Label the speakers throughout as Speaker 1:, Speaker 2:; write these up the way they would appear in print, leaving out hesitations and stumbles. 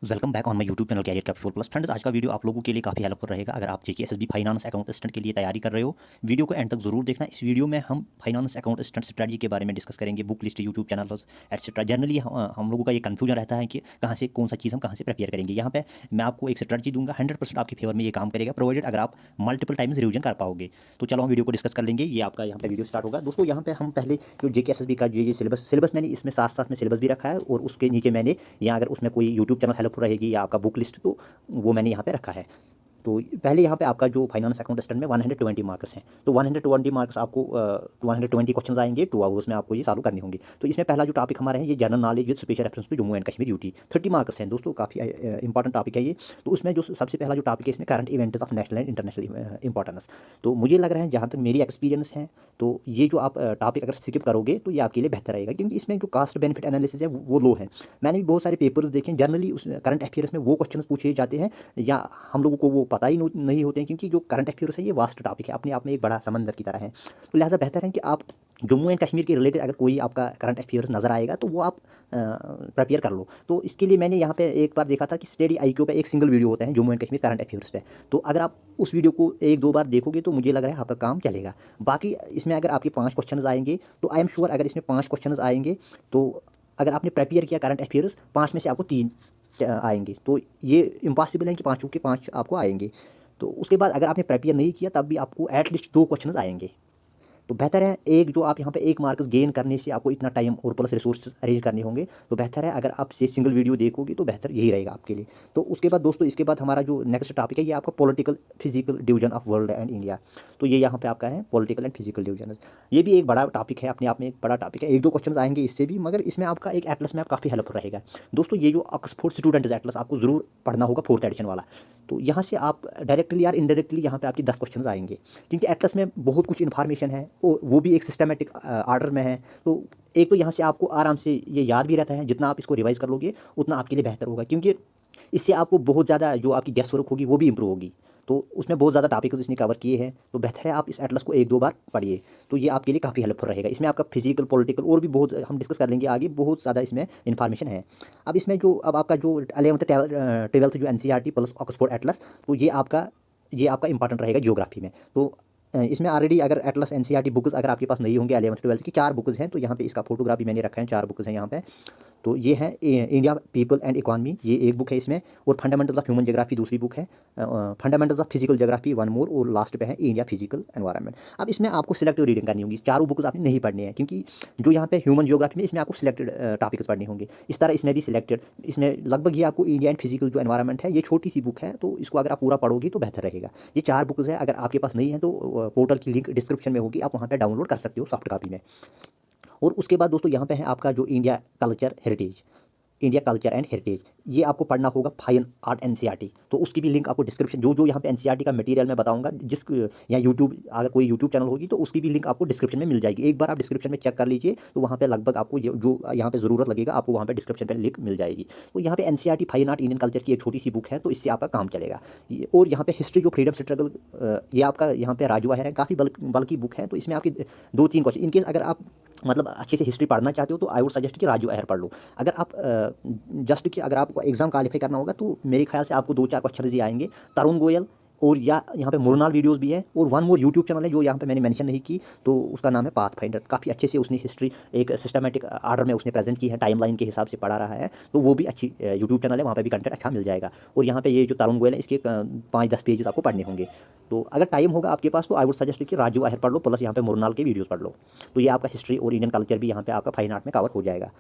Speaker 1: Welcome back on my YouTube channel career capital plus. Friends, आज का video आप लोगों के लिए काफ़ी हेल्पफुल रहेगा अगर आप जेके एसएसबी फाइनेंस अकाउंट असिस्टेंट के लिए तैयारी कर रहे हो। वीडियो को एंड तक जरूर देखना। इस वीडियो में हम फाइनेंस अकाउंट असिस्टेंट स्ट्रेटजी के बारे में डिस्कस करेंगे, book list, YouTube channel etcetera. Generally हम लोगों का ये कन्फ्यूजन रहता है कि कहाँ से कौन सा चीज़ हम कहाँ से प्रिपेयर करेंगे। यहाँ पे मैं आपको एक स्ट्रेटजी दूंगा, 100% आपके फेवर में ये काम करेगा, प्रोवाइडेड अगर आप मल्टीपल टाइम्स रिवीजन कर पाओगे। तो चलो हम वीडियो को डिस्कस कर लेंगे। ये आपका यहाँ पे वीडियो स्टार्ट होगा। दोस्तों यहाँ पे हम पहले जो जेके एसएसबी का जो ये सिलेबस मैंने इसमें साथ साथ में सिलेबस भी रखा है, और उसके नीचे मैंने यहाँ अगर उसमें कोई यूट्यूब चैनल हेल्पफुल रहेगी या आपका बुक लिस्ट, तो वो मैंने यहाँ पे रखा है। तो पहले यहाँ पे आपका जो फाइनेंस अकाउंट असिस्टेंट में 120 मार्क्स हैं, तो 120 मार्क्स आपको 120 क्वेश्चन आएंगे 2 आवर्स में आपको ये सॉल्व करने होंगे। तो इसमें पहला जो टॉपिक हमारा है ये general knowledge with special reference to Jammu and Kashmir UT, 30 marks हैं दोस्तों, काफ़ी इंपॉर्टेंट टॉपिक है ये। तो उसमें जो सबसे पहला जो टॉपिक है इसमें current events of national and international importance. तो मुझे लग रहा है जहाँ तक मेरी एक्सपीरियंस है, तो ये जो आप टॉपिक अगर स्किप करोगे तो ये आपके लिए बेहतर रहेगा, क्योंकि इसमें जो कास्ट बेनिफिट एनालिसिस है वो लो है। मैंने भी बहुत सारे पेपर्स देखे, जनरली उस करंट अफेयर्स में वो क्वेश्चन पूछे जाते हैं या हम लोगों को वो पता ही नहीं होते हैं, क्योंकि जो करंट अफेयर्स है ये वास्ट टॉपिक है, अपने आप में एक बड़ा समंदर की तरह है। तो लिहाजा बेहतर है कि आप जम्मू एंड कश्मीर के रिलेटेड अगर कोई आपका करंट अफेयर्स नज़र आएगा तो वो आप प्रिपेयर कर लो। तो इसके लिए मैंने यहाँ पे एक बार देखा था कि स्टडी आईक्यू पे एक सिंगल वीडियो होता है Jammu and Kashmir current affairs पे। तो अगर आप उस वीडियो को 1-2 बार देखोगे तो मुझे लग रहा है आपका काम चलेगा। बाकी इसमें अगर आपके 5 क्वेश्चन आएंगे तो आई एम श्योर, अगर इसमें 5 क्वेश्चन आएंगे तो अगर आपने प्रिपेयर किया करंट अफेयर्स, 5 में से आपको 3 आएंगे। तो ये इम्पॉसिबल है कि 5 के 5 आपको आएंगे। तो उसके बाद अगर आपने प्रिपेयर नहीं किया तब भी आपको एटलीस्ट 2 क्वेश्चन आएंगे। तो बेहतर है, एक जो आप यहाँ पे 1 मार्क्स गेन करने से आपको इतना टाइम और प्लस रिसोर्स अरेंज करने होंगे, तो बेहतर है अगर आप ये सिंगल वीडियो देखोगे तो बेहतर यही रहेगा आपके लिए। तो उसके बाद दोस्तों, इसके बाद हमारा जो नेक्स्ट टॉपिक है ये आपका political physical division of world and India. तो ये यहाँ पे आपका है पॉलिटिकल एंड फिजिकल डिवीजन। ये भी एक बड़ा टॉपिक है, अपने आप में एक बड़ा टॉपिक है। 1-2 क्वेश्चन आएंगे इससे भी, मगर इसमें आपका एक एटलस मैप काफ़ी हेल्पफुल रहेगा दोस्तों। ये जो ऑक्सफोर्ड स्टूडेंट्स एटलस आपको जरूर पढ़ना होगा, 4th एडिशन वाला। तो यहाँ से आप डायरेक्टली या इनडायरेक्टली यहाँ पे आपकी 10 क्वेश्चन आएंगे, क्योंकि एटलस में बहुत कुछ इन्फॉर्मेशन है, वो भी एक सिस्टमेटिक आर्डर में है। तो एक तो यहाँ से आपको आराम से ये याद भी रहता है, जितना आप इसको रिवाइज कर लोगे उतना आपके लिए बेहतर होगा, क्योंकि इससे आपको बहुत ज़्यादा जो आपकी गेस वर्क होगी वो भी इंप्रूव होगी। तो उसमें बहुत ज़्यादा टॉपिक्स इसने कवर किए हैं, तो बेहतर है आप इस एटलस को 1-2 बार पढ़िए, तो ये आपके लिए काफ़ी हेल्पफुल रहेगा। इसमें आपका फिजिकल, पॉलिटिकल और भी बहुत हम डिस्कस कर लेंगे आगे, बहुत ज़्यादा इसमें इन्फॉर्मेशन है। अब इसमें जो अब आपका जो 11th 12th जो एनसीईआरटी प्लस ऑक्सफोर्ड एटलस, तो ये आपका इंपॉर्टेंट रहेगा ज्योग्राफी में। तो इसमें ऑलरेडी अगर एटलस एनसीईआरटी बुक्स अगर आपके पास नहीं होंगे 11th 12th की, 4 बुक्स हैं, तो यहाँ पे इसका फोटोग्राफी मैंने रखा है, 4 बुक्स हैं यहाँ पे। तो ये है इंडिया पीपल एंड इकॉनमी, ये एक बुक है इसमें, और फंडामेंटल्स ऑफ ह्यूमन ज्योग्राफी दूसरी बुक है, फंडामेंटल्स ऑफ फिजिकल ज्योग्राफी 1 मोर, और लास्ट पे है इंडिया फिजिकल एनवायरनमेंट। अब इसमें आपको सिलेक्टिव रीडिंग करनी होगी, चारों बुक्स आपने नहीं पढ़नी है, क्योंकि जो यहाँ पे ह्यूमन ज्योग्राफी में इसमें आपको सिलेक्टेड टॉपिक्स पढ़ने होंगे, इस तरह इसमें भी सिलेक्टेड, इसमें लगभग ये आपको इंडिया एंड फिजिकल जो एनवायरनमेंट है, ये छोटी सी बुक है, तो इसको अगर आप पूरा पढ़ोगे तो बेहतर रहेगा। ये 4 बुक्स है, अगर आपके पास नहीं है तो पोर्टल की लिंक डिस्क्रिप्शन में होगी, आप वहाँ पर डाउनलोड कर सकते हो सॉफ्ट कॉपी में। और उसके बाद दोस्तों यहाँ पे है आपका जो India culture heritage, India culture and heritage, ये आपको पढ़ना होगा फाइन आर्ट एनसीईआरटी। तो उसकी भी लिंक आपको डिस्क्रिप्शन, जो जो यहाँ पे एनसीईआरटी का मटेरियल मैं बताऊंगा, जिस या यूट्यूब अगर कोई यूट्यूब चैनल होगी तो उसकी भी लिंक आपको डिस्क्रिप्शन में मिल जाएगी। एक बार आप डिस्क्रिप्शन में चेक कर लीजिए, तो वहाँ पे लगभग आपको जो यहाँ पे ज़रूरत लगेगा आपको वहाँ पे डिस्क्रिप्शन पर लिंक मिल जाएगी। तो यहाँ पे NCERT fine art Indian culture की एक छोटी सी बुक है, तो इससे आपका काम चलेगा। और यहाँ पे हिस्ट्री जो फ्रीडम स्ट्रगल, ये आपका यहाँ पे राजू आहेर है, काफ़ी बल्कि बुक है। तो इसमें आपकी 2-3 क्वेश्चन, इनकेस अगर आप मतलब अच्छे से हिस्ट्री पढ़ना चाहते हो तो आई वुड सजेस्ट कि राजू आहेर पढ़ लो। अगर आप जस्ट कि अगर आपको एग्जाम क्वालिफाई करना होगा तो मेरे ख्याल से आपको 2-4 क्वेश्चन ही आएंगे, तरुण गोयल, और या यहाँ पे मुरनाल वीडियोस भी है, और 1 मोर यूट्यूब चैनल है जो यहाँ पे मैंने मेंशन नहीं की, तो उसका नाम है पाथ फाइंडर। काफ़ी अच्छे से उसने हिस्ट्री एक सिस्टमेटिक आर्डर में उसने प्रेजेंट की है, टाइमलाइन के हिसाब से पढ़ा रहा है, तो वो भी अच्छी यूट्यूब चैनल है, वहाँ पे भी कंटेंट अच्छा मिल जाएगा। और यहाँ पे ये जो तरुण गोयल है, इसके 5-10 पेजेस आपको पढ़ने होंगे। तो अगर टाइम होगा आपके पास तो आई वुड सजेस्ट कि राजू आहेर पढ़ लो, प्लस यहाँ पे मुरनाल के वीडियोज़ पढ़ लो। तो ये आपका हिस्ट्री और इंडियन कल्चर भी यहाँ पे आपका फाइन आर्ट में कवर हो जाएगा।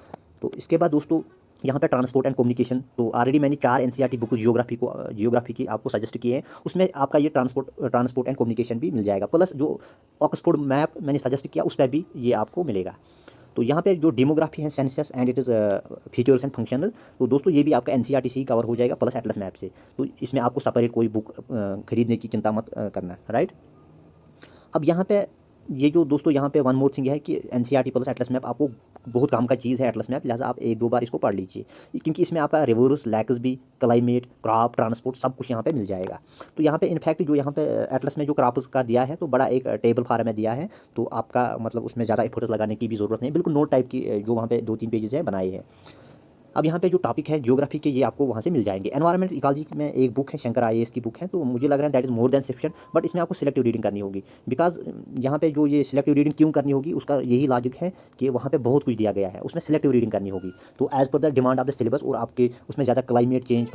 Speaker 1: तो इसके बाद दोस्तों यहाँ पे ट्रांसपोर्ट एंड कम्युनिकेशन, तो ऑलरेडी मैंने 4 एनसीईआरटी बुक जियोग्राफी की आपको सजेस्ट किए हैं, उसमें आपका ये ट्रांसपोर्ट एंड कम्युनिकेशन भी मिल जाएगा, प्लस जो ऑक्सफोर्ड मैप मैंने सजेस्ट किया उस पर भी ये आपको मिलेगा। तो यहाँ पे जो डेमोग्राफी है, census and it is features and functions, तो दोस्तों ये भी आपका एनसीईआरटी से ही कवर हो जाएगा, प्लस एटलस मैप से। तो इसमें आपको सेपरेट कोई बुक खरीदने की चिंता मत करना, राइट। अब यहाँ पे ये जो दोस्तों यहाँ पे 1 मोर थिंग है कि एनसीईआरटी प्लस एटलस मैप आपको बहुत काम का चीज़ है एटलस मैप, लिहाजा आप 1-2 बार इसको पढ़ लीजिए, क्योंकि इसमें आपका रिवर्स लैक्स भी, क्लाइमेट, क्रॉप, ट्रांसपोर्ट सब कुछ यहाँ पे मिल जाएगा। तो यहाँ पे इनफैक्ट जो यहाँ पे एटलस में जो क्रॉप्स का दिया है, तो बड़ा एक टेबल फॉर्म में दिया है, तो आपका मतलब उसमें ज़्यादा एफर्ट्स लगाने की भी ज़रूरत नहीं, बिल्कुल नोट टाइप की जो वहाँ पे 2-3 पेजेस है बनाए हैं। अब यहाँ पे जो टॉपिक है ज्योग्राफी के, ये आपको वहाँ से मिल जाएंगे। एनवायरमेंट इकोलॉजी में एक बुक है, शंकर आईएएस की बुक है, तो मुझे लग रहा है that is more than sufficient, but इसमें आपको सिलेक्टिव रीडिंग करनी होगी। बिकॉज यहाँ पे जो ये सिलेक्टिव रीडिंग क्यों करनी होगी, उसका यही लॉजिक है कि वहाँ पे बहुत कुछ दिया गया है, उसमें सिलेक्टिव रीडिंग करनी होगी। तो as per the demand of the syllabus, और आपके उसमें ज़्यादा climate change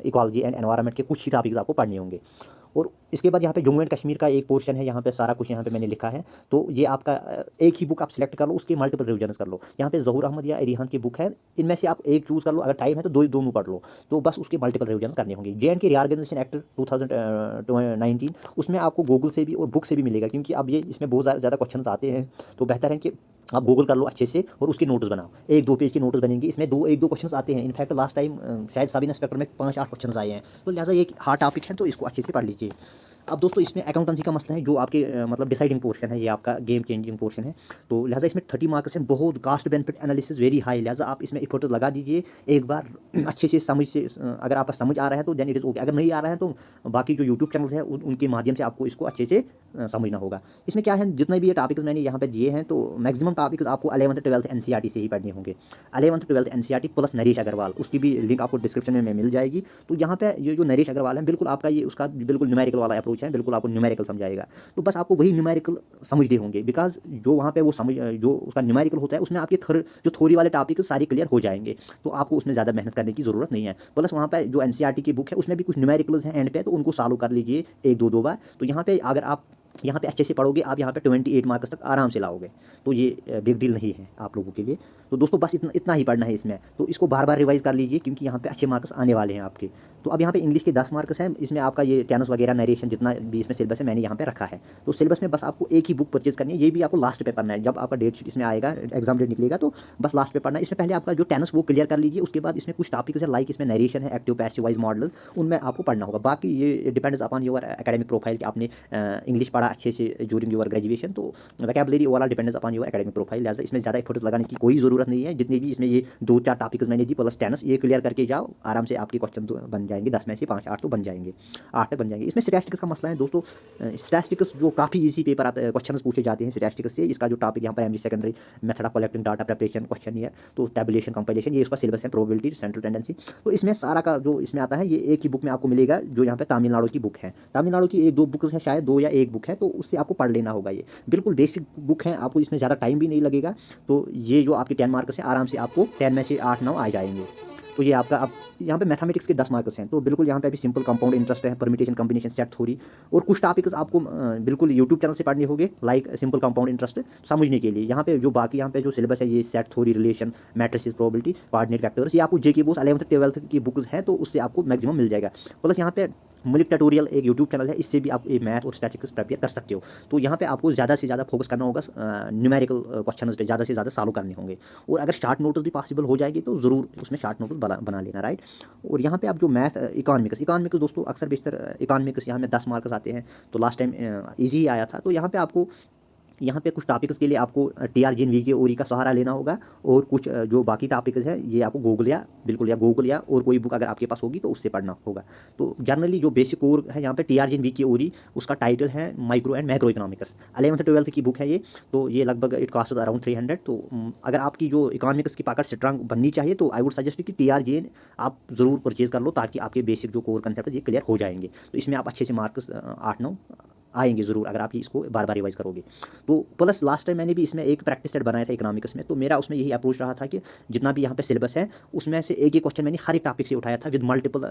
Speaker 1: ecology and environment के कुछ ही टॉपिक्स आपको पढ़ने होंगे। और इसके बाद यहाँ पे जम्मू एंड कश्मीर का एक पोर्शन है, यहाँ पे सारा कुछ यहाँ पे मैंने लिखा है। तो ये आपका एक ही बुक आप सिलेक्ट कर लो, उसके मल्टीपल रिविजन कर लो। यहाँ पे ज़हूर अहमद या रिहान की बुक है, इनमें से आप एक चूज़ कर लो, अगर टाइम है तो दोनों पढ़ लो, तो बस उसके मल्टीपल रिविजन करने होंगे। JNK रीऑर्गेनाइजेशन एक्ट 2019, उसमें आपको गूगल से भी और बुक से भी मिलेगा, क्योंकि अब ये इसमें बहुत ज़्यादा क्वेश्चन आते हैं, तो बेहतर है कि आप गूगल कर लो अच्छे से और उसके नोट्स बनाओ। 1-2 पेज के नोट्स बनेंगे, इसमें 1-2 क्वेश्चन आते हैं। इनफैक्ट लास्ट टाइम शायद साबिना इंस्पेक्टर में 5-8 क्वेश्चन आए हैं, तो लिहाजा ये हार्ड टॉपिक है, तो इसको अच्छे से पढ़ लीजिए। अब दोस्तों इसमें अकाउंटेंसी का मसला है, जो आपके मतलब डिसाइडिंग पोर्शन है, ये आपका गेम चेंजिंग पोर्शन है। तो लिहाजा इसमें 30 मार्क्स हैं, बहुत cost benefit analysis very high, लिहाजा आप इसमें एफर्ट लगा दीजिए एक बार अच्छे से समझ से। अगर आपका समझ आ रहा है तो देन इट इज़ ओके, अगर नहीं आ रहा है तो बाकी जो यूट्यूब चैनल्स हैं उनके माध्यम से आपको इसको अच्छे से समझना होगा। इसमें क्या है, जितने भी ये टॉपिक्स मैंने यहाँ पे दिए हैं, तो मैक्सिमम टॉपिक्स आपको 11th-12th NCERT से ही पढ़ने होंगे। 11th-12th NCERT plus Naresh Agarwal, उसकी भी लिंक आपको डिस्क्रिप्शन में मिल जाएगी। तो यहाँ पे ये जो नरेश अग्रवाल है, बिल्कुल आपका ये उसका बिल्कुल न्यूमेरिकल वाला अप्रोच है, बिल्कुल आपको न्यूमेरिकल समझाएगा। तो बस आपको वही न्यूमेरिकल समझने होंगे, बिकॉज जो वहाँ पे वो समझ जो उसका न्यूमेरिकल होता है, उसमें आपके जो थ्योरी वाले टॉपिक सारे क्लियर हो जाएंगे, तो आपको उसमें ज़्यादा मेहनत करने की ज़रूरत नहीं है। प्लस वहाँ पे जो NCERT की बुक है, उसमें भी कुछ न्यूमेरिकल्स हैं एंड पे, तो उनको सॉल्व कर लीजिए 1-2 बार। तो यहाँ पे अगर आप यहाँ पे अच्छे से पढ़ोगे, आप यहाँ पे 28 मार्क्स तक आराम से लाओगे, तो ये बिग डील नहीं है आप लोगों के लिए। तो दोस्तों बस इतना ही पढ़ना है इसमें, तो इसको बार बार रिवाइज कर लीजिए, क्योंकि यहाँ पे अच्छे मार्क्स आने वाले हैं आपके। तो अब यहाँ पे इंग्लिश के 10 मार्क्स हैं, इसमें आपका ये टेनस वगैरह नरेशन जितना भी इसमें सिलेबस है मैंने यहाँ पे रखा है। तो सिलेबस में बस आपको एक ही बुक परचेज करनी है, ये भी आपको लास्ट पे पढ़ना है, जब आपका डेट शीट इसमें आएगा, एग्जाम डेट निकलेगा, तो बस लास्ट पे पढ़ना है। इसमें पहले आपका जो टेनस वो क्लियर कर लीजिए, उसके बाद इसमें कुछ टॉपिक्स है, लाइक इसमें नरेशन है, एक्टिव पैसिव वाइज मॉडल्स, उनमें आपको पढ़ना होगा। बाकी ये depends upon your academic profile कि आपने इंग्लिश पढ़ा अच्छे से ड्यूरिंग योर ग्रेजुएशन, तो vocabulary overall depends upon your academic profile. लिहाजा इसमें ज़्यादा एफर्ट्स लगाने की कोई ज़रूरत नहीं है। जितने भी इसमें ये 2-4 टॉपिक्स मैंने दी प्लस टेनस, ये क्लियर करके जाओ, आराम से आपके क्वेश्चन तो बन जाएंगे, 10 में से 5-8 तो बन जाएंगे, 8 तक बन जाएंगे। इसमें स्टैटिस्टिक्स का मसला है दोस्तों, स्टैटिस्टिक्स जो काफ़ी ईजी पेपर आता है, क्वेश्चन पूछे जाते हैं स्टैटिस्टिक्स से। इसका जो टॉपिक यहाँ पर MG secondary method of collecting data preparation question है, तो टैबुलेशन कंपाइलेशन, ये उसका सिलेबस है, प्रोबेबिलिटी सेंट्रल टेंडेंसी। तो इसमें सारा का जो इसमें आता है, ये एक ही बुक में आपको मिलेगा, जो यहाँ पे तमिलनाडु की बुक है। तमिलनाडु की 1-2 बुक्स है शायद, 2 या 1 बुक है, तो उससे आपको पढ़ लेना होगा। ये बिल्कुल बेसिक बुक है, आपको इसमें ज़्यादा टाइम भी नहीं लगेगा। तो ये जो आपके 10 मार्क्स हैं, आराम से आपको 10 में से 8-9 आ जाएंगे। तो ये आपका अब यहाँ पे मैथमेटिक्स के 10 मार्क्स हैं, तो बिल्कुल यहाँ पे अभी सिंपल कंपाउंड इंटरेस्ट है, परम्यूटेशन कॉम्बिनेशन सेट थ्योरी, और कुछ टॉपिक्स आपको बिल्कुल यूट्यूब चैनल से पढ़ने होंगे, लाइक सिंपल कंपाउंड इंटरेस्ट समझने के लिए। यहाँ पे जो बाकी यहाँ पे जो सिलेबस है, ये set theory, relation, matrices, probability, coordinate vectors, ये आपको जेके बोस 11th-12th की बुक्स हैं, तो उससे आपको मैक्सिमम मिल जाएगा। प्लस यहाँ पे मलिक ट्यूटोरियल एक यूट्यूब चैनल है, इससे भी आप मैथ और स्टैटिस्टिक्स प्रिपेयर कर सकते हो। तो यहाँ पे आपको ज़्यादा से ज़्यादा फोकस करना होगा, न्यूमेरिकल क्वेश्चन पे ज़्यादा से ज़्यादा सॉल्व करने होंगे। और अगर शार्ट नोट्स भी पॉसिबल हो जाएगी तो ज़रूर उसमें शार्ट नोट्स बना लेना, राइट। और यहाँ पे आप जो मैथ इकोनॉमिक्स दोस्तों, अक्सर बेशतर इकोनॉमिक्स यहाँ में 10 मार्क्स आते हैं, तो लास्ट टाइम ईजी आया था। तो यहाँ पे कुछ टॉपिक्स के लिए आपको TRGNV के ओरी का सहारा लेना होगा, और कुछ जो बाकी टॉपिक्स हैं, ये आपको गूगल या और कोई बुक अगर आपके पास होगी तो उससे पढ़ना होगा। तो जनरली जो बेसिक कोर है यहाँ पे TRGNV की ओरी, उसका टाइटल है micro and macro economics, 11th-12th की बुक है ये। तो ये लगभग इट कॉस्ट अराउंड 300। तो अगर आपकी जो इकोनॉमिक्स की पकड़ स्ट्रांग बननी चाहिए, तो आई वुड सजेस्ट कि TRGN आप ज़रूर परचेज कर लो, ताकि आपके बेसिक जो कोर कंसेप्ट है ये क्लियर हो जाएंगे। तो इसमें आप अच्छे से मार्क्स 8-9 आएंगे ज़रूर, अगर आप इसको बार बार रिवाइज करोगे तो। प्लस लास्ट टाइम मैंने भी इसमें एक प्रैक्टिस सेट बनाया था इकोनॉमिक्स में, तो मेरा उसमें यही अप्रोच रहा था कि जितना भी यहाँ पे सिलेबस है, उसमें से एक क्वेश्चन मैंने हर एक टॉपिक से उठाया था विद मल्टीपल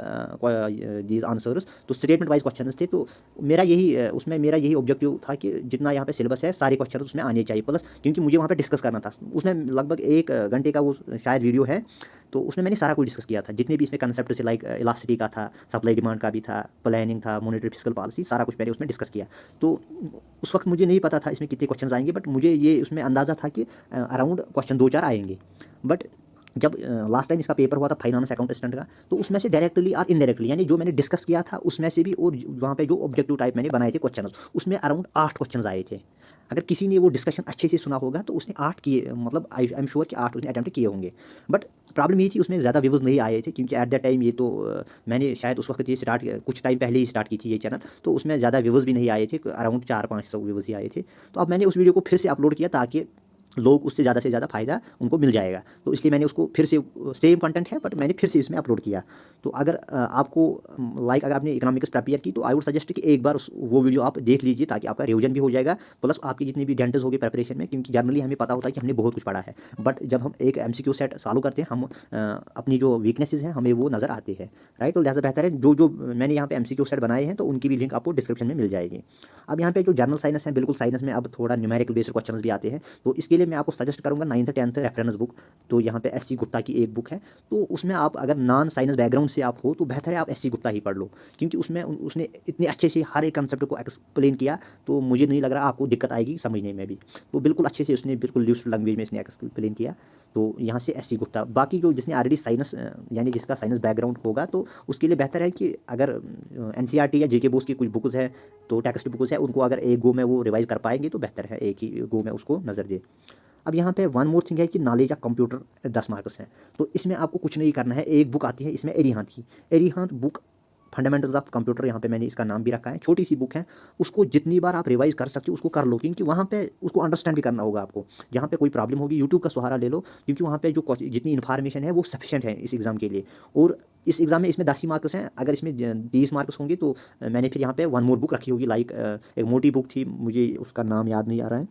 Speaker 1: दीज आंसर्स, तो स्टेटमेंट वाइज क्वेश्चन थे। तो मेरा यही ऑब्जेक्टिव था कि जितना यहाँ पे सिलेबस है, सारे क्वेश्चन उसमें आने चाहिए। प्लस क्योंकि मुझे वहाँ पर डिस्कस करना था, उसमें लगभग 1 घंटे का वो शायद वीडियो है, तो उसमें मैंने सारा कुछ डिस्कस किया था, जितने भी इसमें कंसेप्ट से, लाइक इलास्टिसिटी का था, सप्लाई डिमांड का भी था, प्लानिंग था, मॉनेटरी फिस्कल पॉलिसी, सारा कुछ मैंने उसमें डिस्कस किया। तो उस वक्त मुझे नहीं पता था इसमें कितने क्वेश्चन आएंगे, बट मुझे ये उसमें अंदाज़ा था कि अराउंड क्वेश्चन 2-4 आएंगे। बट जब लास्ट टाइम इसका पेपर हुआ था फाइनेंस अकाउंट असिस्टेंट का, तो उसमें से डायरेक्टली और इनडायरेक्टली, यानी जो मैंने डिस्कस किया था उसमें से भी, और वहाँ पे जो ऑब्जेक्टिव टाइप मैंने बनाए थे क्वेश्चन, उसमें अराउंड 8 क्वेश्चन आए थे। अगर किसी ने वो डिस्कशन अच्छे से सुना होगा तो उसने 8 किए, मतलब आई एम श्योर कि 8 उसने अटैम्प्ट किए होंगे। बट प्रॉब्लम ये थी, उसमें ज़्यादा व्यूज़ नहीं आए थे, क्योंकि एट दैट टाइम ये तो मैंने शायद उस वक्त ये कुछ टाइम पहले ही स्टार्ट की थी ये चैनल, तो उसमें ज़्यादा व्यूज़ भी नहीं आए थे, अराउंड 400-500 व्यूज़ ही आए थे। तो अब मैंने उस वीडियो को फिर से अपलोड किया, ताकि लोग उससे ज़्यादा फ़ायदा उनको मिल जाएगा। तो इसलिए मैंने उसको फिर से सेम कंटेंट है बट मैंने फिर से इसमें अपलोड किया। तो अगर आपको अगर आपने इकोनॉमिक्स प्रिपेयर की तो आई वुड सजेस्ट कि एक बार वो वीडियो आप देख लीजिए ताकि आपका रिवीजन भी हो जाएगा, प्लस आपकी जितनी भी डेंटेज होगी प्रिपरेशन में, क्योंकि जनरली हमें पता होता है कि हमने बहुत कुछ पढ़ा है, बट जब हम एक MCQ सेट सॉल्व करते हैं हम अपनी जो वीकनेसेस हैं हमें वो नज़र आती है, राइट। तो लिहाजा बेहतर है जो मैंने यहाँ पे MCQ सेट बनाए हैं तो उनकी भी लिंक आपको डिस्क्रिप्शन में मिल जाएगी। अब यहाँ पे जो जनरल साइंस है, बिल्कुल साइंस में अब थोड़ा न्यूमेरिकल बेस्ड क्वेश्चन भी आते हैं, तो इसके लिए मैं आपको सजेस्ट करूँगा 9th 10th रेफरेंस बुक। तो यहाँ पे SC गुप्ता की एक बुक है, तो उसमें आप अगर नॉन साइंस बैकग्राउंड से आप हो तो बेहतर है आप SC गुप्ता ही पढ़ लो, क्योंकि उसमें उसने इतने अच्छे से हर एक कंसेप्ट को एक्सप्लेन किया, तो मुझे नहीं लग रहा आपको दिक्कत आएगी समझने में भी। तो बिल्कुल अच्छे से उसने बिल्कुल यूज्ड लैंग्वेज में इसने एक्सप्लेन किया। तो यहाँ से SC गुप्ता, बाकी जो जिसने ऑलरेडी साइंस यानी जिसका साइंस बैकग्राउंड होगा तो उसके लिए बेहतर है कि अगर NCERT या JK बोस की कुछ बुक्स है, तो टेक्स्ट बुक्स है, उनको अगर एक गो में वो रिवाइज कर पाएंगे तो बेहतर है, एक ही गो में उसको नज़र दे। अब यहाँ पे वन मोर थिंग है कि नॉलेज ऑफ कंप्यूटर 10 मार्क्स हैं। तो इसमें आपको कुछ नहीं करना है, एक बुक आती है इसमें एरिहांत की, एरिहांत बुक फंडामेंटल्स ऑफ कंप्यूटर, यहाँ पे मैंने इसका नाम भी रखा है, छोटी सी बुक है, उसको जितनी बार आप रिवाइज कर सकते हो उसको कर लो, क्योंकि वहाँ पे उसको अंडरस्टैंड भी करना होगा आपको। जहाँ पे कोई प्रॉब्लम होगी यूट्यूब का सहारा ले लो, क्योंकि वहाँ पे जो जितनी इन्फॉर्मेशन है वो सफिशिएंट है इस एग्ज़ाम के लिए। और इस एग्ज़ाम में इसमें 10 ही मार्क्स हैं, अगर इसमें 30 मार्क्स होंगे तो मैंने फिर यहाँ पे वन मोर बुक रखी होगी, लाइक एक मोटी बुक थी, मुझे उसका नाम याद नहीं आ रहा है।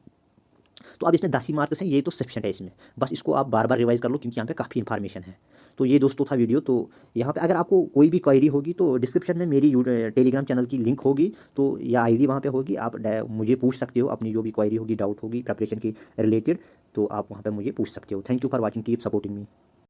Speaker 1: तो अब इसमें 10 ही मार्क्स हैं, ये तो सफिशिएंट है इसमें, बस इसको आप बार बार रिवाइज कर लो क्योंकि यहाँ पे काफ़ी इन्फॉर्मेशन है। तो ये दोस्तों था वीडियो। तो यहाँ पे अगर आपको कोई भी क्वेरी होगी तो डिस्क्रिप्शन में मेरी टेलीग्राम चैनल की लिंक होगी, तो या ID वहाँ पे होगी, आप मुझे पूछ सकते हो, अपनी जो भी क्वेरी होगी, डाउट होगी प्रिपरेशन की रिलेटेड, तो आप वहाँ पर मुझे पूछ सकते हो। Thank you for watching, keep supporting me.